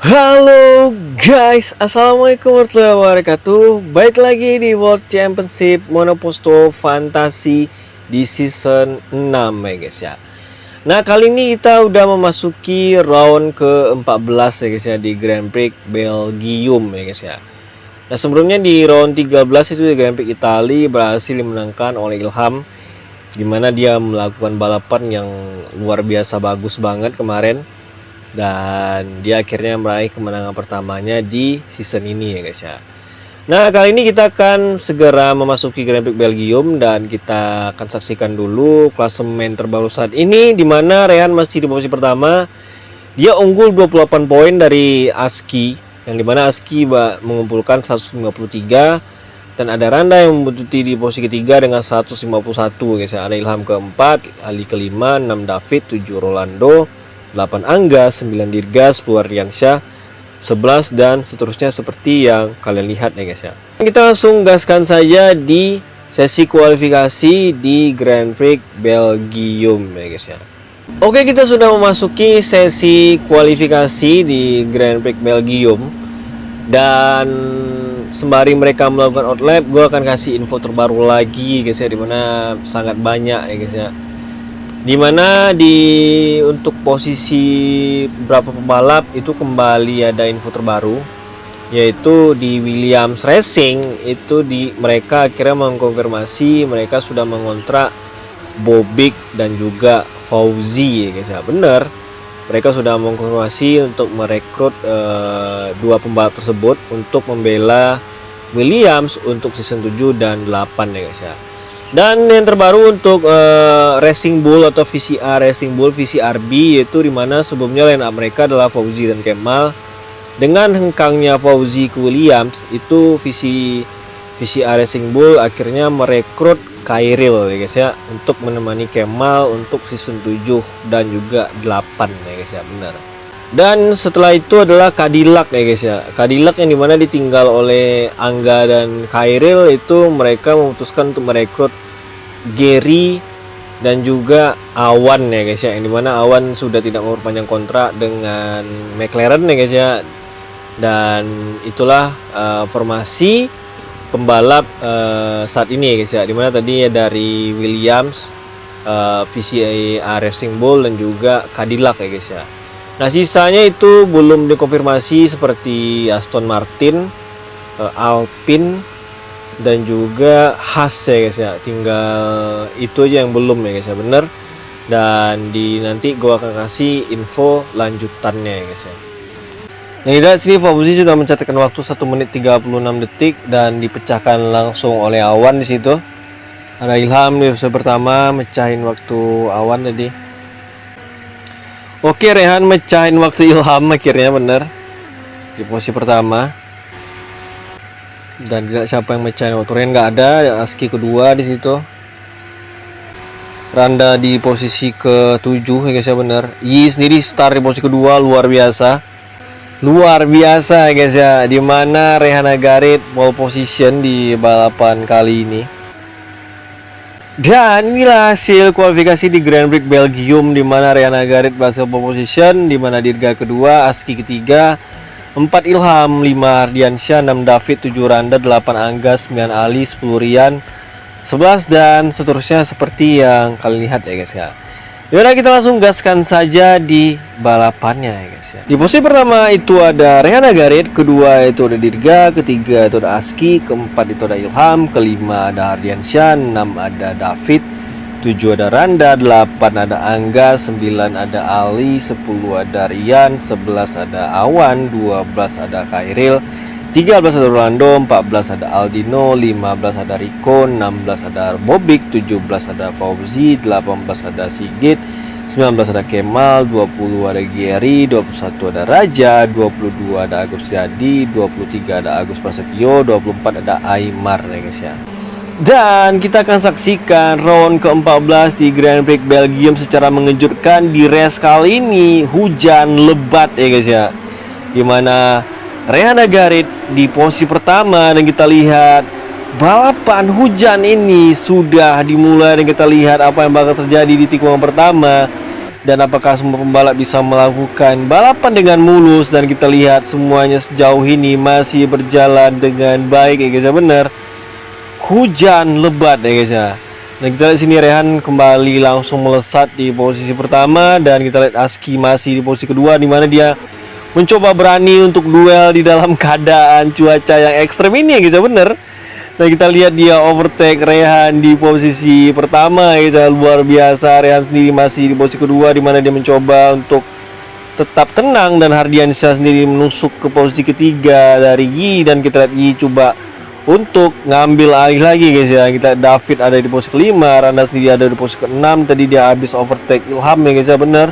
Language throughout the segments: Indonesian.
Halo guys, assalamualaikum warahmatullahi wabarakatuh. Baik lagi di World Championship Monoposto Fantasi di season 6 ya guys ya. Nah kali ini kita udah memasuki round ke-14 ya guys ya, di Grand Prix Belgium ya guys ya. Nah sebelumnya di round 13 itu di Grand Prix Italia berhasil dimenangkan oleh Ilham, dimana dia melakukan balapan yang luar biasa bagus banget kemarin, dan dia akhirnya meraih kemenangan pertamanya di season ini ya guys ya. Nah kali ini kita akan segera memasuki Grand Prix Belgium dan kita akan saksikan dulu klasemen terbaru saat ini, dimana Rehan masih di posisi pertama. Dia unggul 28 poin dari Aski, yang dimana Aski mengumpulkan 153, dan ada Randa yang membutuhkan di posisi ketiga dengan 151 guys ya. Ada Ilham keempat, Ali kelima, 6 David, 7 Rolando, 8 Angga, 9 Dirga, 10 Ardiansyah, 11 dan seterusnya seperti yang kalian lihat ya guys ya. Kita langsung gaskan saja di sesi kualifikasi di Grand Prix Belgium ya guys ya. Oke, kita sudah memasuki sesi kualifikasi di Grand Prix Belgium, dan sembari mereka melakukan outlap, gue akan kasih info terbaru lagi guys ya, dimana sangat banyak ya guys ya. Dimana untuk posisi berapa pembalap itu kembali ada info terbaru, yaitu di Williams Racing itu mereka akhirnya mengkonfirmasi mereka sudah mengontrak Bobik dan juga Fauzi ya guys ya. Bener, mereka sudah mengkonfirmasi untuk merekrut dua pembalap tersebut untuk membela Williams untuk season 7 dan 8 ya guys ya. Dan yang terbaru untuk Racing Bull atau VCR Racing Bull VCRB, yaitu dimana sebelumnya line up mereka adalah Fauzi dan Kemal. Dengan hengkangnya Fauzi ke Williams, itu VCR Racing Bull akhirnya merekrut Khairil ya guys ya, untuk menemani Kemal untuk season 7 dan juga 8 ya guys ya. Benar. Dan setelah itu adalah Cadillac ya guys ya. Cadillac yang dimana ditinggal oleh Angga dan Khairil, itu mereka memutuskan untuk merekrut Gary dan juga Awan ya guys ya, yang dimana Awan sudah tidak memperpanjang kontrak dengan McLaren ya guys ya. Dan itulah formasi pembalap saat ini ya guys ya, dimana tadi ya dari Williams, VCR Racing Bull dan juga Cadillac ya guys ya. Nah sisanya itu belum dikonfirmasi seperti Aston Martin, Alpine dan juga Haas ya guys ya. Tinggal itu aja yang belum ya guys ya. Bener. Dan nanti gua akan kasih info lanjutannya ya guys ya. Yang tidak, sini Fauzi sudah mencatatkan waktu 1 menit 36 detik dan dipecahkan langsung oleh Awan di situ. Ada Ilham di episode pertama mecahin waktu Awan tadi. Oke, Rehan mecahin waktu Ilham akhirnya bener di posisi pertama. Dan tidak siapa yang mecahin waktu Rehan, nggak ada. Aski kedua di situ. Randa di posisi ke-7 ya guys ya, bener. Yi sendiri start di posisi kedua, luar biasa. Luar biasa ya guys ya, dimana Rehan Agarit pole position di balapan kali ini. Dan inilah hasil kualifikasi di Grand Prix Belgium, di mana Rehan Agarit berhasil pole position, di mana Dirga kedua, Aski ketiga, 4 Ilham, 5 Ardiansyah, 6 David, 7 Randa, 8 Angga, 9 Ali, 10 Rian, 11 dan seterusnya seperti yang kalian lihat ya guys ya. Yaudah, kita langsung gaskan saja di balapannya ya guys ya. Di posisi pertama itu ada Rehan Agarit, kedua itu ada Dirga, ketiga itu ada Aski, keempat itu ada Ilham, kelima ada Ardiansyah, 6 ada David, 7 ada Randa, 8 ada Angga, 9 ada Ali, 10 ada Rian, 11 ada Awan, 12 ada Khairil, 13 ada Rolando, 14 ada Aldino, 15 ada Rico, 16 ada Bobik, 17 ada Fauzi, 18 ada Sigit, 19 ada Kemal, 20 ada Gary, 21 ada Raja, 22 ada Agus Jadi, 23 ada Agus Prasetyo, 24 ada Aymar ya guys ya. Dan kita akan saksikan round ke-14 di Grand Prix Belgium secara mengejutkan. Di race kali ini hujan lebat ya guys ya, dimana Rehan Agarit di posisi pertama, dan kita lihat balapan hujan ini sudah dimulai dan kita lihat apa yang bakal terjadi di tikungan pertama. dan apakah semua pembalap bisa melakukan balapan dengan mulus. Dan kita lihat semuanya sejauh ini masih berjalan dengan baik ya guys ya, bener. Hujan lebat ya guys ya. Nah kita lihat sini Rehan kembali langsung melesat di posisi pertama, dan kita lihat Aski masih di posisi kedua, di mana dia mencoba berani untuk duel di dalam keadaan cuaca yang ekstrem ini ya guys ya, bener. Nah kita lihat dia overtake Rehan di posisi pertama ya guys ya, luar biasa. Rehan sendiri masih di posisi kedua, di mana dia mencoba untuk tetap tenang, dan Hardiansyah sendiri menusuk ke posisi ketiga dari Yi, dan kita lihat Yi coba untuk ngambil alih lagi guys ya. Kita David ada di posisi kelima, Randa sendiri ada di posisi keenam. Tadi dia habis overtake Ilham ya guys ya, bener.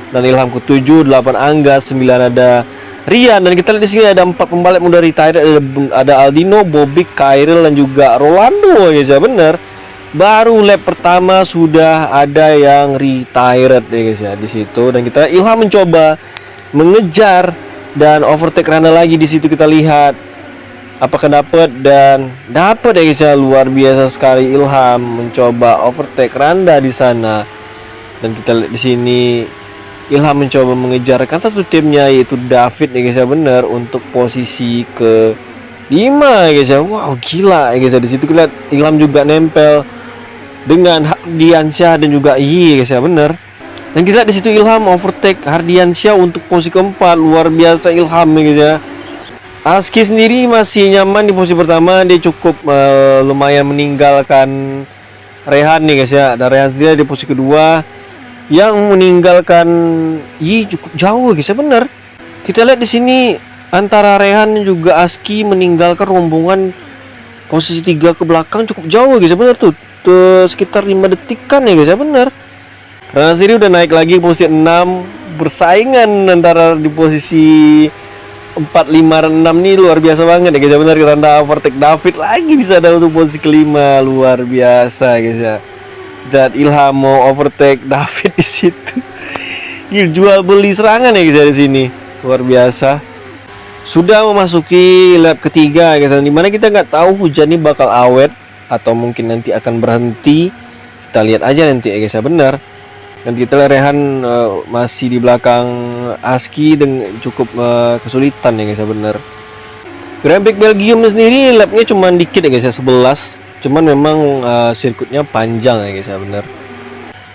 Dan Ilham ke-7, 8 Angga, 9 ada Rian. Dan kita lihat di sini ada 4 pembalap muda retired, ada Aldino, Bobby, Khairil dan juga Rolando guys ya, bener. Baru lap pertama sudah ada yang retired ya guys ya di situ. Dan kita Ilham mencoba mengejar dan overtake Randa lagi di situ. Kita lihat apakah dapat, dan dapat ya guys ya, luar biasa sekali. Ilham mencoba overtake Randa di sana. Dan kita lihat di sini Ilham mencoba mengejarkan satu timnya, yaitu David ya guys ya, bener, untuk posisi ke 5 ya guys ya. Wow, gila ya guys ya. Di situ kita lihat Ilham juga nempel dengan Hardiansyah dan juga Yi guys ya, bener. Dan kita lihat di situ Ilham overtake Hardiansyah untuk posisi keempat. Luar biasa Ilham ya guys ya. Aski sendiri masih nyaman di posisi pertama, dia cukup lumayan meninggalkan Rehan nih guys ya. Dan Rehan sendiri di posisi kedua, yang meninggalkan Yi cukup jauh guys ya, bener. Kita lihat di sini antara Rehan dan juga Aski meninggalkan rombongan posisi 3 ke belakang cukup jauh guys ya, bener tuh sekitar 5 detikan ya guys ya, bener. Rehan sendiri udah naik lagi posisi 6, bersaingan antara di posisi 4, 5, dan 6 nih luar biasa banget ya guys ya, bener. Randa overtake David lagi di sana untuk posisi kelima, luar biasa guys ya. Dan Ilham mau overtake David di situ. Jual beli serangan ya guys di sini, luar biasa. Sudah memasuki lap ketiga guys, dimana kita nggak tahu hujan ini bakal awet atau mungkin nanti akan berhenti. Kita lihat aja nanti ya guys ya, benar. Dan kita lihat Rehan masih di belakang Aski dengan cukup kesulitan ya guys ya, benar. Grand Prix Belgium sendiri lapnya cuma dikit ya guys ya, 11. Cuman memang sirkuitnya panjang ya guys ya, bener.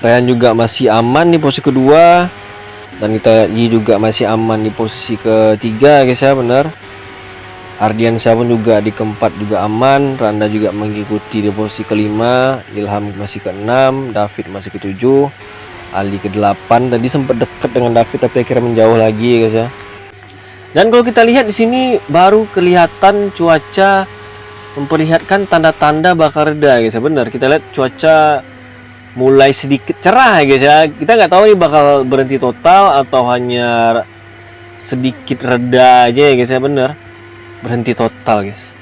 Rehan juga masih aman di posisi kedua, dan kita Yi juga masih aman di posisi ketiga guys ya, bener. Ardiansyah pun juga di keempat juga aman. Randa juga mengikuti di posisi kelima, Ilham masih ke-6, David masih ke-7, Ali ke-8. Tadi sempat dekat dengan David tapi akhirnya menjauh lagi ya guys ya. Dan kalau kita lihat di sini baru kelihatan cuaca memperlihatkan tanda-tanda bakal reda guys ya, benar. Kita lihat cuaca mulai sedikit cerah ya guys ya. Kita nggak tahu ini bakal berhenti total atau hanya sedikit reda aja ya guys ya, benar. Berhenti total guys,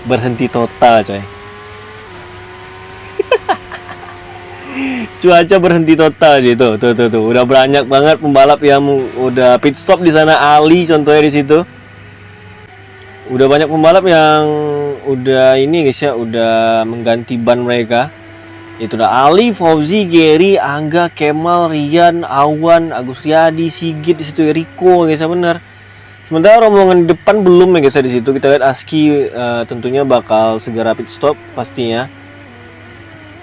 berhenti total coy. Cuaca berhenti total gitu. Tuh. Udah banyak banget pembalap yang udah pit stop di sana. Ali contohnya di situ. Udah banyak pembalap yang udah ini guys ya, udah mengganti ban mereka. Itu udah Ali, Fauzi, Gary, Angga, Kemal, Rian, Awan, Agus Riyadi, Sigit di situ, Rico guys ya, bener. Sementara rombongan di depan belum ya guys ya di situ. Kita lihat Aski tentunya bakal segera pit stop pastinya.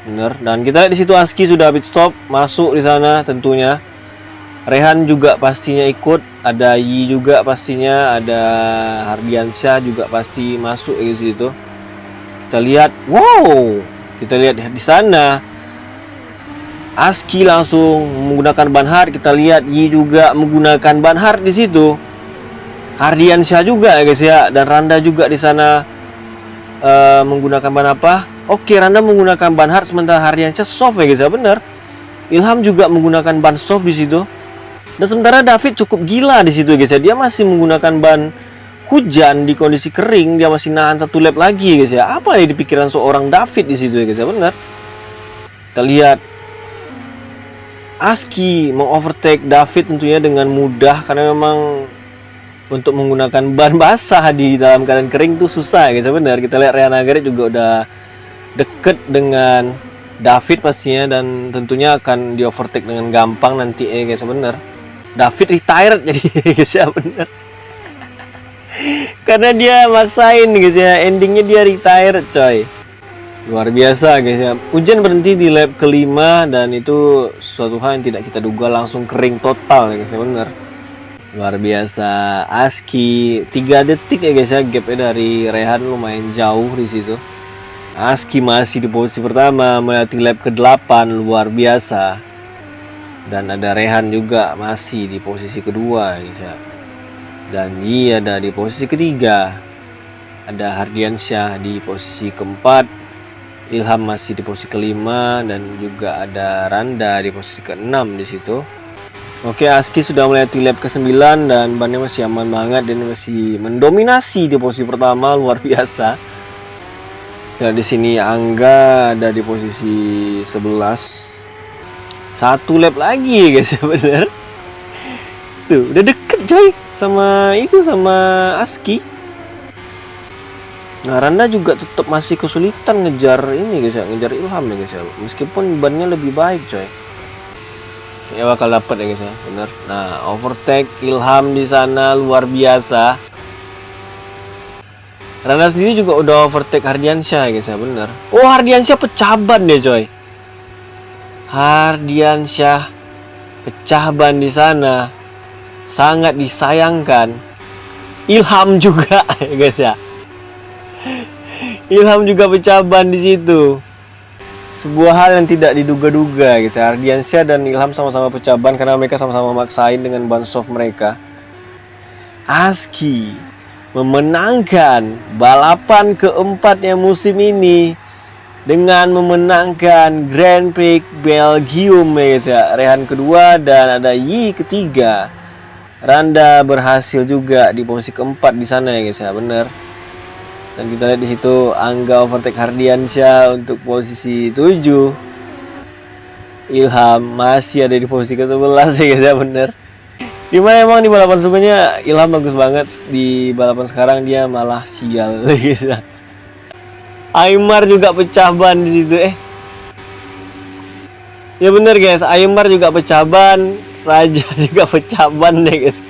Bener. Dan kita lihat di situ Aski sudah pit stop, masuk di sana tentunya. Rehan juga pastinya ikut, ada Yi juga pastinya, ada Hardiansyah juga pasti masuk di situ. Kita lihat, wow, kita lihat di sana Aski langsung menggunakan ban hard. Kita lihat Yi juga menggunakan ban hard di situ. Hardiansyah juga ya guys ya, dan Randa juga di sana menggunakan ban apa? Oke, Randa menggunakan ban hard sementara Hardiansyah soft ya guys ya, benar. Ilham juga menggunakan ban soft di situ. Dan sementara David cukup gila di situ guys ya, dia masih menggunakan ban hujan di kondisi kering, dia masih nahan 1 lap lagi guys ya. Apa yang dipikiran seorang David di situ ya guys ya, benar. Kita lihat Aski mengovertake David tentunya dengan mudah, karena memang untuk menggunakan ban basah di dalam keadaan kering tuh susah ya guys ya, benar. Kita lihat Rehan Agarit juga udah deket dengan David pastinya, dan tentunya akan di overtake dengan gampang nanti guys, bener. David retired jadi guys ya, bener. Karena dia maksain guys ya, endingnya dia retired coy. Luar biasa guys ya. Hujan berhenti di lap kelima, dan itu suatu hal yang tidak kita duga, langsung kering total ya guys ya, bener. Luar biasa. Aski 3 detik ya guys ya, gapnya dari Rehan lumayan jauh di situ. Aski masih di posisi pertama melewati lap ke-8, luar biasa. Dan ada Rehan juga masih di posisi kedua guys ya. Dan Yi ada di posisi ketiga. Ada Hardiansyah di posisi keempat. Ilham masih di posisi kelima, dan juga ada Randa di posisi ke-6 di situ. Oke, Aski sudah melewati lap ke-9 dan bannya masih aman banget dan masih mendominasi di posisi pertama, luar biasa. Dan di sini Angga ada di posisi 11. 1 lap lagi guys ya, bener. Tuh, udah deket coy sama Aski. Nah, Randa juga tetap masih kesulitan ngejar ini guys ya, ngejar Ilham ya guys ya. Meskipun bannya lebih baik coy. Ya bakal dapat ya guys ya, bener. Nah, overtake Ilham di sana luar biasa. Randa sendiri juga udah overtake Hardiansyah guys ya, bener. Oh, Hardiansyah pecah ban deh coy. Hardiansyah pecah ban di sana. Sangat disayangkan. Ilham juga ya guys ya. Ilham juga pecah ban di situ. Sebuah hal yang tidak diduga-duga gitu. Hardiansyah dan Ilham sama-sama pecah ban karena mereka sama-sama maksain dengan ban soft mereka. Aski memenangkan balapan keempatnya musim ini dengan memenangkan Grand Prix Belgium ya guys ya. Rehan kedua dan ada Yi ketiga. Randa berhasil juga di posisi keempat di sana ya guys ya, bener. Dan kita lihat di situ Angga overtake Hardiansyah untuk posisi 7. Ilham masih ada di posisi ke-11 ya guys ya, bener. Dimana emang di balapan sebelumnya Ilham bagus banget, di balapan sekarang dia malah sial guys ya. Aymar juga pecah ban di situ Ya bener guys, Aymar juga pecah ban, Raja juga pecah ban deh guys.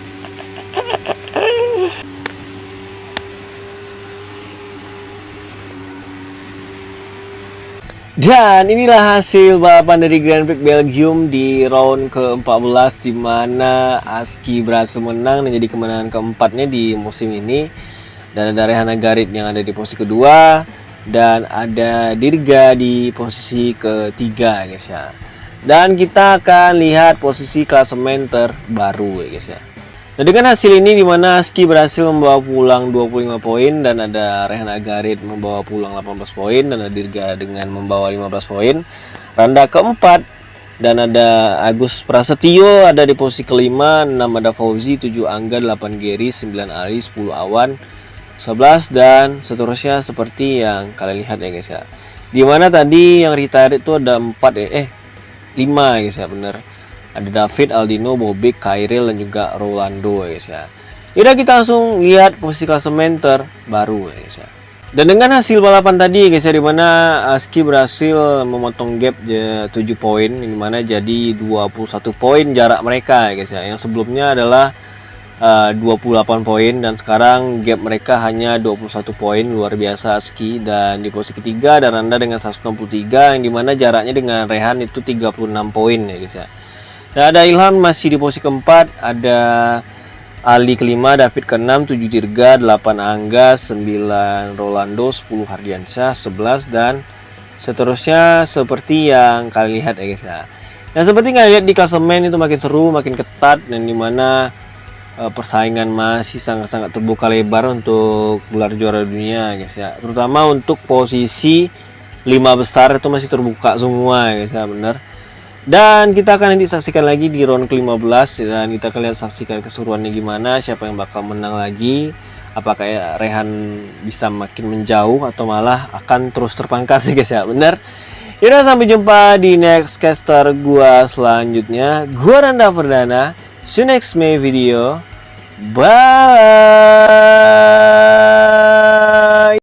Dan inilah hasil balapan dari Grand Prix Belgium di round ke-14, di mana Aski berhasil menang dan jadi kemenangan keempatnya di musim ini. Dan ada Rehan Agarit yang ada di posisi kedua, dan ada Dirga di posisi ketiga guys ya. Dan kita akan lihat posisi klasemen terbaru ya guys ya. Nah, dengan hasil ini dimana Aski berhasil membawa pulang 25 poin, dan ada Rehan Agarit membawa pulang 18 poin, dan ada Dirga dengan membawa 15 poin. Randa keempat, dan ada Agus Prasetyo ada di posisi kelima, 6 ada Fauzi, 7 Angga, 8 Gary, 9 Ali, 10 Awan, 11, dan seterusnya seperti yang kalian lihat ya guys ya. Dimana tadi yang retired itu ada 5 ya guys ya, bener. Ada David, Aldino, Bobik, Khairil, dan juga Rolando ya guys ya. Yaudah, kita langsung lihat posisi klasemen terbaru ya guys ya. Dan dengan hasil balapan tadi guys ya, dimana Aski berhasil memotong gap 7 poin, dimana jadi 21 poin jarak mereka ya guys ya. Yang sebelumnya adalah 28 poin, dan sekarang gap mereka hanya 21 poin. Luar biasa Aski. Dan di posisi ketiga ada Randa dengan 163, yang dimana jaraknya dengan Rehan itu 36 poin ya guys ya. Dan ada Ilham masih di posisi keempat, ada Ali kelima, David keenam, 7 Dirga, 8 Angga, 9 Rolando, 10 Hardiansyah, 11, dan seterusnya seperti yang kalian lihat ya guys ya. Nah, seperti kalian lihat di klasemen itu makin seru, makin ketat, dan dimana persaingan masih sangat-sangat terbuka lebar untuk gelar juara dunia guys ya. Terutama untuk posisi 5 besar itu masih terbuka semua ya guys ya, bener. Dan kita akan nanti saksikan lagi di round ke-15, dan kita akan lihat saksikan keseruannya gimana, siapa yang bakal menang lagi. Apakah ya Rehan bisa makin menjauh atau malah akan terus terpangkas guys ya, bener. Yaudah, sampai jumpa di next caster gua selanjutnya. Gua Randa Perdana. See you next May video. Bye.